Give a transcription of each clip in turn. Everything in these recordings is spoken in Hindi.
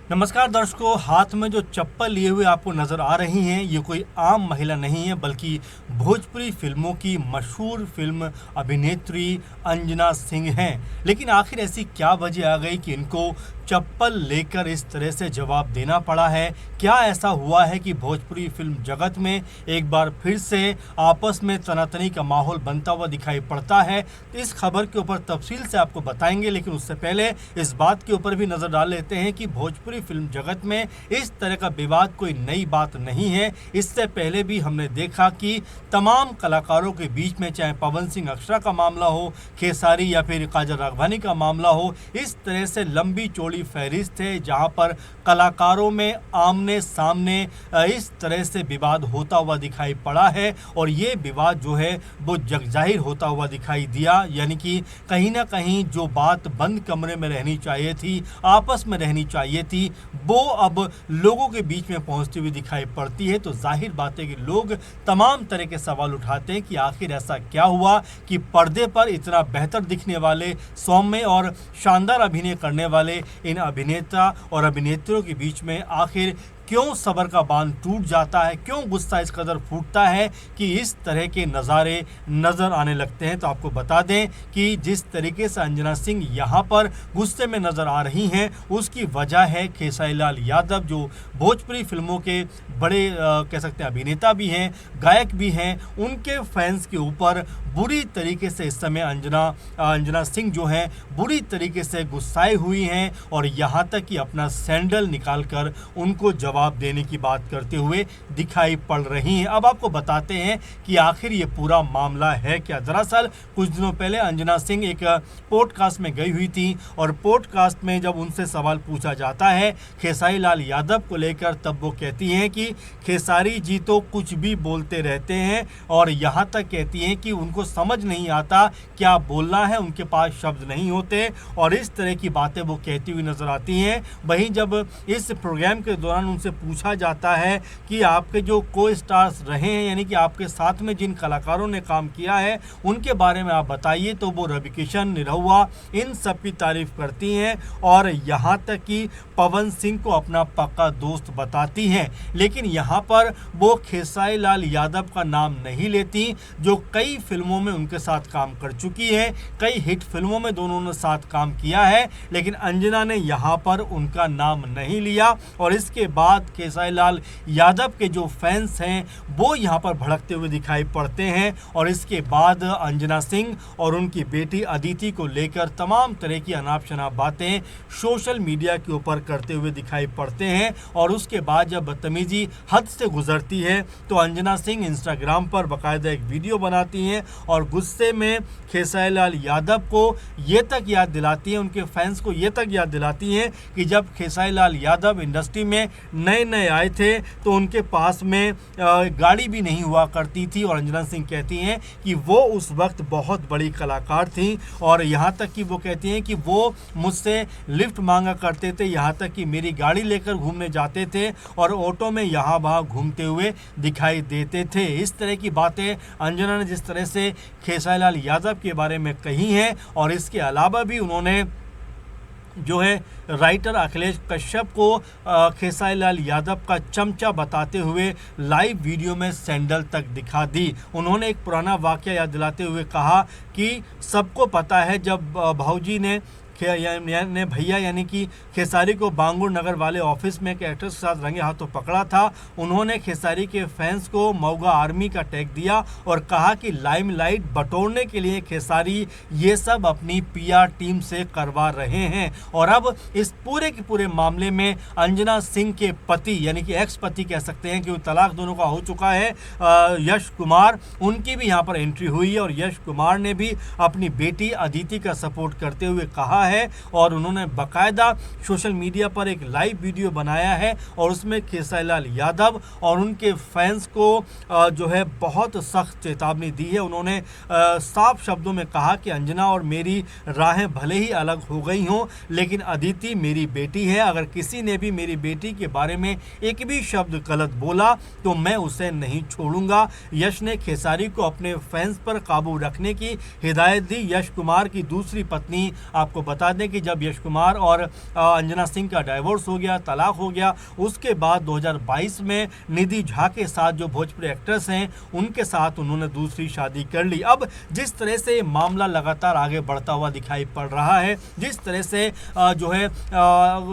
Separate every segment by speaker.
Speaker 1: नमस्कार दर्शकों, हाथ में जो चप्पल लिए हुए आपको नजर आ रही हैं ये कोई आम महिला नहीं है बल्कि भोजपुरी फिल्मों की मशहूर फिल्म अभिनेत्री अंजना सिंह हैं। लेकिन आखिर ऐसी क्या वजह आ गई कि इनको चप्पल लेकर इस तरह से जवाब देना पड़ा है? क्या ऐसा हुआ है कि भोजपुरी फिल्म जगत में एक बार फिर से आपस में तनातनी का माहौल बनता हुआ दिखाई पड़ता है? तो इस खबर के ऊपर तफसील से आपको बताएंगे, लेकिन उससे पहले इस बात के ऊपर भी नजर डाल लेते हैं कि भोजपुरी फिल्म जगत में इस तरह का विवाद कोई नई बात नहीं है। इससे पहले भी हमने देखा कि तमाम कलाकारों के बीच में, चाहे पवन सिंह अक्षरा का मामला हो, खेसारी या फिर काजल राघवानी का मामला हो, इस तरह से लंबी चौड़ी फहरिस्त है जहां पर कलाकारों में आमने सामने इस तरह से विवाद होता हुआ दिखाई पड़ा है। और ये विवाद जो है वो जगजाहिर होता हुआ दिखाई दिया, यानी कि कहीं ना कहीं जो बात बंद कमरे में रहनी चाहिए थी, आपस में रहनी चाहिए थी, वो अब लोगों के बीच में पहुंचती हुई दिखाई पड़ती है। तो जाहिर बात है कि लोग तमाम तरह के सवाल उठाते हैं कि आखिर ऐसा क्या हुआ कि पर्दे पर इतना बेहतर दिखने वाले, सौम्य और शानदार अभिनय करने वाले इन अभिनेता और अभिनेत्रियों के बीच में आखिर क्यों सबर का बांध टूट जाता है, क्यों गुस्सा इस कदर फूटता है कि इस तरह के नज़ारे नज़र आने लगते हैं। तो आपको बता दें कि जिस तरीके से अंजना सिंह यहाँ पर गुस्से में नज़र आ रही हैं, उसकी वजह है खेसारी लाल यादव, जो भोजपुरी फिल्मों के बड़े कह सकते हैं अभिनेता भी हैं, गायक भी हैं। उनके फैंस के ऊपर बुरी तरीके से इस समय अंजना सिंह जो हैं बुरी तरीके से गुस्साए हुई हैं और यहाँ तक कि अपना सैंडल निकाल कर उनको जवाब देने की बात करते हुए दिखाई पड़ रही हैं। अब आपको बताते हैं कि आखिर ये पूरा मामला है क्या। दरअसल कुछ दिनों पहले अंजना सिंह एक पॉडकास्ट में गई हुई थी और पॉडकास्ट में जब उनसे सवाल पूछा जाता है खेसारी लाल यादव को लेकर, तब वो कहती हैं कि खेसारी जी तो कुछ भी बोलते रहते हैं और यहाँ तक कहती हैं कि उनको समझ नहीं आता क्या बोलना है, उनके पास शब्द नहीं होते और इस तरह की बातें वो कहती हुई नजर आती हैं। वहीं जब इस प्रोग्राम के दौरान उनसे पूछा जाता है कि आपके जो को स्टार्स रहे हैं, यानी कि आपके साथ में जिन कलाकारों ने काम किया है उनके बारे में आप बताइए, तो वो रवि किशन, निरहुआ, इन सब की तारीफ करती हैं और यहाँ तक कि पवन सिंह को अपना पक्का दोस्त बताती हैं। लेकिन यहाँ पर वो खेसारी लाल यादव का नाम नहीं लेती, जो कई फिल्मों में उनके साथ काम कर चुकी है, कई हिट फिल्मों में दोनों ने साथ काम किया है। लेकिन अंजना ने यहाँ पर उनका नाम नहीं लिया और इसके बाद खेसारी लाल यादव के जो फैंस हैं वो यहाँ पर भड़कते हुए दिखाई पड़ते हैं और इसके बाद अंजना सिंह और उनकी बेटी अदिति को लेकर तमाम तरह की अनाप शनाप बातें सोशल मीडिया के ऊपर करते हुए दिखाई पड़ते हैं। और उसके बाद जब बदतमीजी हद से गुजरती है तो अंजना सिंह इंस्टाग्राम पर बाकायदा एक वीडियो बनाती हैं और गुस्से में खेसारी लाल यादव को ये तक याद दिलाती हैं, उनके फैंस को ये तक याद दिलाती हैं कि जब खेसारी लाल यादव इंडस्ट्री में नए नए आए थे तो उनके पास में गाड़ी भी नहीं हुआ करती थी। और अंजना सिंह कहती हैं कि वो उस वक्त बहुत बड़ी कलाकार थी और यहाँ तक कि वो कहती हैं कि वो मुझसे लिफ्ट मांगा करते थे, यहाँ तक कि मेरी गाड़ी लेकर घूमने जाते थे और ऑटो में यहाँ वहाँ घूमते हुए दिखाई देते थे। इस तरह की बातें अंजना ने जिस तरह से खेसारी लाल यादव के बारे में कही हैं और इसके अलावा भी उन्होंने जो है राइटर अखिलेश कश्यप को खेसारी लाल यादव का चमचा बताते हुए लाइव वीडियो में सैंडल तक दिखा दी। उन्होंने एक पुराना वाकया याद दिलाते हुए कहा कि सबको पता है जब भाऊजी ने भैया यानी कि खेसारी को बांगुर नगर वाले ऑफिस में एक एक्ट्रेस के साथ रंगे हाथों पकड़ा था, उन्होंने खेसारी के फैंस को मौगा आर्मी का टैग दिया और कहा कि लाइमलाइट बटोरने के लिए खेसारी ये सब अपनी पीआर टीम से करवा रहे हैं। और अब इस पूरे के पूरे मामले में अंजना सिंह के पति यानी कि एक्स पति कह सकते हैं कि तलाक दोनों का हो चुका है, यश कुमार, उनकी भी यहाँ पर एंट्री हुई है और यश कुमार ने भी अपनी बेटी अदिति का सपोर्ट करते हुए कहा है और उन्होंने बाकायदा सोशल मीडिया पर एक लाइव वीडियो बनाया है और उसमें खेसारी लाल यादव और उनके फैंस को जो है बहुत सख्त चेतावनी दी है। उन्होंने साफ शब्दों में कहा कि अंजना और मेरी राहें भले ही अलग हो गई हों, लेकिन अदिति मेरी बेटी है, अगर किसी ने भी मेरी बेटी के बारे में एक भी शब्द गलत बोला तो मैं उसे नहीं छोड़ूंगा। यश ने खेसारी को अपने फैंस पर काबू रखने की हिदायत दी। यश कुमार की दूसरी पत्नी आपको बता दें कि जब यश कुमार और अंजना सिंह का डाइवोर्स हो गया, तलाक हो गया, उसके बाद 2022 में निधि झा के साथ जो भोजपुरी एक्ट्रेस हैं उनके साथ उन्होंने दूसरी शादी कर ली। अब जिस तरह से मामला लगातार आगे बढ़ता हुआ दिखाई पड़ रहा है, जिस तरह से जो है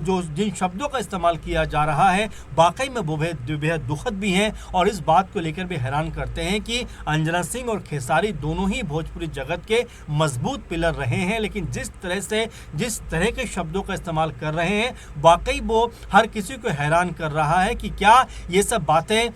Speaker 1: जो जिन शब्दों का इस्तेमाल किया जा रहा है वाकई में वो बेहद दुखद भी हैं और इस बात को लेकर भी हैरान करते हैं कि अंजना सिंह और खेसारी दोनों ही भोजपुरी जगत के मजबूत पिलर रहे हैं, लेकिन जिस तरह के शब्दों का इस्तेमाल कर रहे हैं वाकई वो हर किसी को हैरान कर रहा है कि क्या ये सब बातें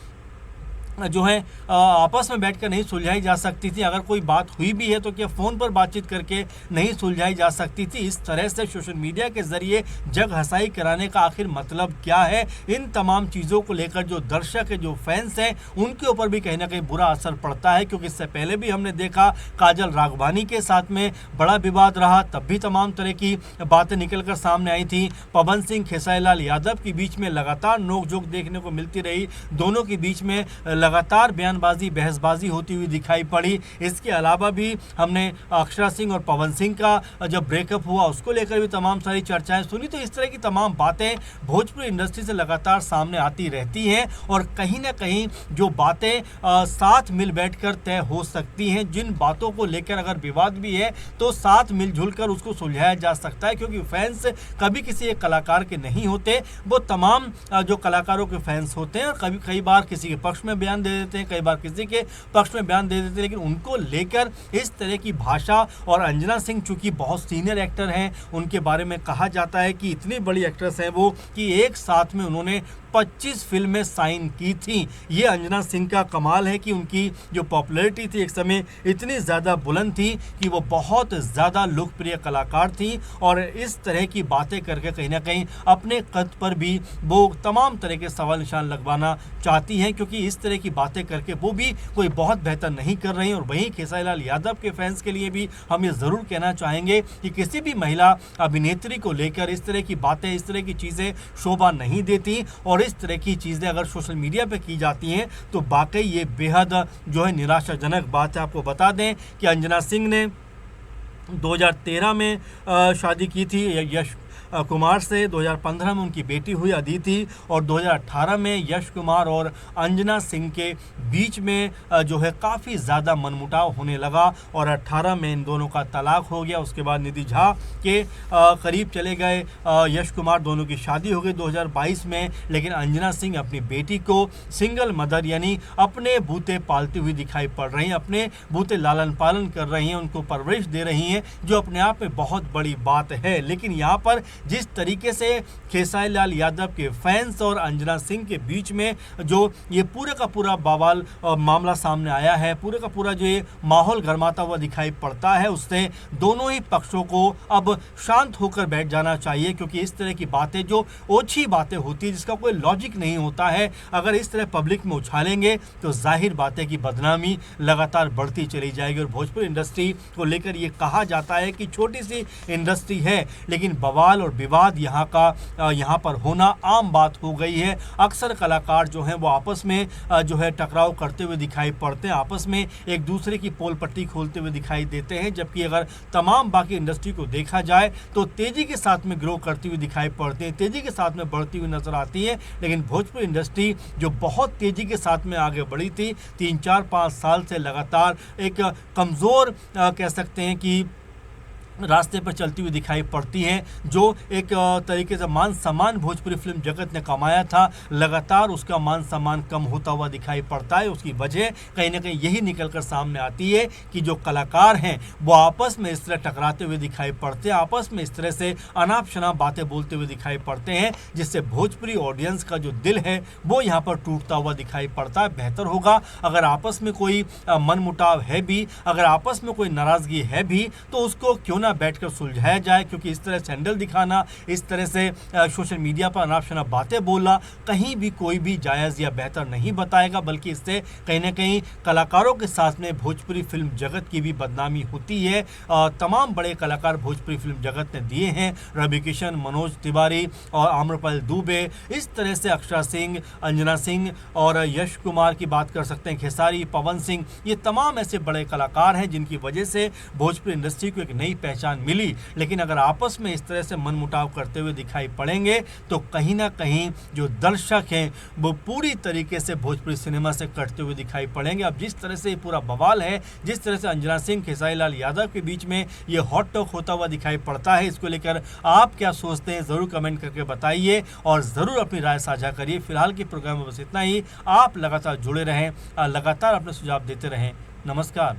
Speaker 1: जो है आपस में बैठकर नहीं सुलझाई जा सकती थी। अगर कोई बात हुई भी है तो क्या फ़ोन पर बातचीत करके नहीं सुलझाई जा सकती थी। इस तरह से सोशल मीडिया के ज़रिए जग हंसाई कराने का आखिर मतलब क्या है। इन तमाम चीज़ों को लेकर जो दर्शक है, जो फैंस हैं, उनके ऊपर भी कहीं ना कहीं बुरा असर पड़ता है, क्योंकि इससे पहले भी हमने देखा काजल राघवानी के साथ में बड़ा विवाद रहा, तब भी तमाम तरह की बातें निकल कर सामने आई थी। पवन सिंह खेसारी लाल यादव के बीच में लगातार नोकझोंक देखने को मिलती रही, दोनों के बीच में लगातार बयानबाजी, बहसबाजी होती हुई दिखाई पड़ी। इसके अलावा भी हमने अक्षरा सिंह और पवन सिंह का जब ब्रेकअप हुआ उसको लेकर भी तमाम सारी चर्चाएं सुनी। तो इस तरह की तमाम बातें भोजपुरी इंडस्ट्री से लगातार सामने आती रहती हैं और कहीं ना कहीं जो बातें साथ मिल बैठकर तय हो सकती हैं, जिन बातों को लेकर अगर विवाद भी है तो साथ मिलजुल कर उसको सुलझाया जा सकता है, क्योंकि फैंस कभी किसी एक कलाकार के नहीं होते, वो तमाम जो कलाकारों के फैंस होते हैं और कई बार किसी के पक्ष में बयान दे देते हैं, कई बार किसी के पक्ष में बयान दे देते हैं, लेकिन उनको लेकर इस तरह की भाषा। और अंजना सिंह चूंकि बहुत सीनियर एक्टर हैं, उनके बारे में कहा जाता है कि इतनी बड़ी एक्ट्रेस है वो कि एक साथ में उन्होंने 25 फिल्में साइन की थी। ये अंजना सिंह का कमाल है कि उनकी जो पॉपुलैरिटी थी एक समय इतनी ज़्यादा बुलंद थी कि वो बहुत ज़्यादा लोकप्रिय कलाकार थी और इस तरह की बातें करके कहीं ना कहीं अपने कद पर भी वो तमाम तरह के सवाल निशान लगवाना चाहती हैं, क्योंकि इस तरह की बातें करके वो भी कोई बहुत बेहतर नहीं कर रही हैं। और वहीं खेसारी लाल यादव के फैंस के लिए भी हम ये ज़रूर कहना चाहेंगे कि किसी भी महिला अभिनेत्री को लेकर इस तरह की बातें, इस तरह की चीज़ें शोभा नहीं देती और इस तरह की चीज़ें अगर सोशल मीडिया पे की जाती हैं तो वाकई ये बेहद जो है निराशाजनक बात है। आपको बता दें कि अंजना सिंह ने 2013 में शादी की थी यश कुमार से, 2015 में उनकी बेटी हुई अदिति और 2018 में यश कुमार और अंजना सिंह के बीच में जो है काफ़ी ज़्यादा मनमुटाव होने लगा और 18 में इन दोनों का तलाक हो गया। उसके बाद निधि झा के करीब चले गए यश कुमार, दोनों की शादी हो गई 2022 में, लेकिन अंजना सिंह अपनी बेटी को सिंगल मदर यानी अपने बूते पालती हुई दिखाई पड़ रही हैं, अपने बूते लालन पालन कर रही हैं, उनको परवरिश दे रही हैं, जो अपने आप में बहुत बड़ी बात है। लेकिन यहाँ पर जिस तरीके से खेसारी लाल यादव के फैंस और अंजना सिंह के बीच में जो ये पूरे का पूरा बवाल मामला सामने आया है, पूरे का पूरा जो ये माहौल गरमाता हुआ दिखाई पड़ता है, उससे दोनों ही पक्षों को अब शांत होकर बैठ जाना चाहिए, क्योंकि इस तरह की बातें जो ओछी बातें होती है, जिसका कोई लॉजिक नहीं होता है, अगर इस तरह पब्लिक में उछालेंगे तो जाहिर बात है कि बदनामी लगातार बढ़ती चली जाएगी। और भोजपुरी इंडस्ट्री को लेकर ये कहा जाता है कि छोटी सी इंडस्ट्री है, लेकिन बवाल और विवाद यहाँ पर होना आम बात हो गई है। अक्सर कलाकार जो हैं वो आपस में जो है टकराव करते हुए दिखाई पड़ते हैं, आपस में एक दूसरे की पोल पट्टी खोलते हुए दिखाई देते हैं, जबकि अगर तमाम बाकी इंडस्ट्री को देखा जाए तो तेज़ी के साथ में ग्रो करती हुई दिखाई पड़ती है, तेज़ी के साथ में बढ़ती हुई नजर आती है। लेकिन भोजपुरी इंडस्ट्री जो बहुत तेज़ी के साथ में आगे बढ़ी थी, 3-4-5 साल से लगातार एक कमज़ोर कह सकते हैं कि रास्ते पर चलती हुई दिखाई पड़ती है। जो एक तरीके से मान सम्मान भोजपुरी फिल्म जगत ने कमाया था, लगातार उसका मान सम्मान कम होता हुआ दिखाई पड़ता है। उसकी वजह कहीं ना कहीं यही निकल कर सामने आती है कि जो कलाकार हैं वो आपस में इस तरह टकराते हुए दिखाई पड़ते हैं, आपस में इस तरह से अनाप शनाप बातें बोलते हुए दिखाई पड़ते हैं, जिससे भोजपुरी ऑडियंस का जो दिल है वो यहाँ पर टूटता हुआ दिखाई पड़ता है। बेहतर होगा अगर आपस में कोई मनमुटाव है भी, अगर आपस में कोई नाराज़गी है भी, तो उसको क्यों बैठकर सुलझाया जाए, क्योंकि इस तरह सैंडल दिखाना, इस तरह से सोशल मीडिया पर अनाप शनाप बातें बोलना कहीं भी कोई भी जायज़ या बेहतर नहीं बताएगा, बल्कि इससे कहीं ना कहीं कलाकारों के साथ में भोजपुरी फिल्म जगत की भी बदनामी होती है। तमाम बड़े कलाकार भोजपुरी फिल्म जगत ने दिए हैं, रवि किशन, मनोज तिवारी और आम्रपाली दुबे, इस तरह से अक्षरा सिंह, अंजना सिंह और यश कुमार की बात कर सकते हैं, खेसारी, पवन सिंह, ये तमाम ऐसे बड़े कलाकार हैं जिनकी वजह से भोजपुरी इंडस्ट्री को एक नई पहचान पहचान मिली, लेकिन अगर आपस में इस तरह से मनमुटाव करते हुए दिखाई पड़ेंगे तो कहीं ना कहीं जो दर्शक हैं वो पूरी तरीके से भोजपुरी सिनेमा से कटते हुए दिखाई पड़ेंगे। अब जिस तरह से ये पूरा बवाल है, जिस तरह से अंजना सिंह खेसारी लाल यादव के बीच में ये हॉट टॉक होता हुआ दिखाई पड़ता है, इसको लेकर आप क्या सोचते हैं ज़रूर कमेंट करके बताइए और ज़रूर अपनी राय साझा करिए। फिलहाल के प्रोग्राम में बस इतना ही। आप लगातार जुड़े रहें, लगातार अपने सुझाव देते रहें। नमस्कार।